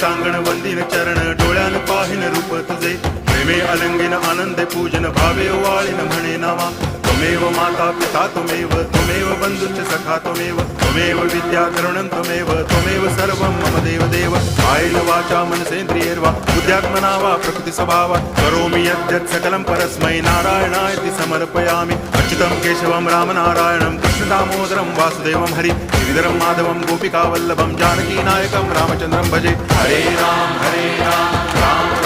टांगण वंदिन चरण डोळ्यान पाहिन रूप तुझे प्रेमे अलंगिन आनंदे पूजन भावे वाळीन म्हणे नावा त्वमेव माता पिता त्वमेव बंधुश्च सखा त्वमेव विद्या करुणं त्वमेव सर्वं मम देव कायेन वाचा मनसेन्द्रियैर्वा बुद्ध्यात्मना वा प्रकृति स्वभावात् करोमि यद्यत् सकलं परस्मै नारायणायति समर्पयामि अच्युतं केशवं रामनारायणं कृष्णदामोदरं वासुदेवं हरि गिरिधरं माधवं गोपिकावल्लभं जानकीनायकं रामचन्द्रं भजे हरे राम राम राम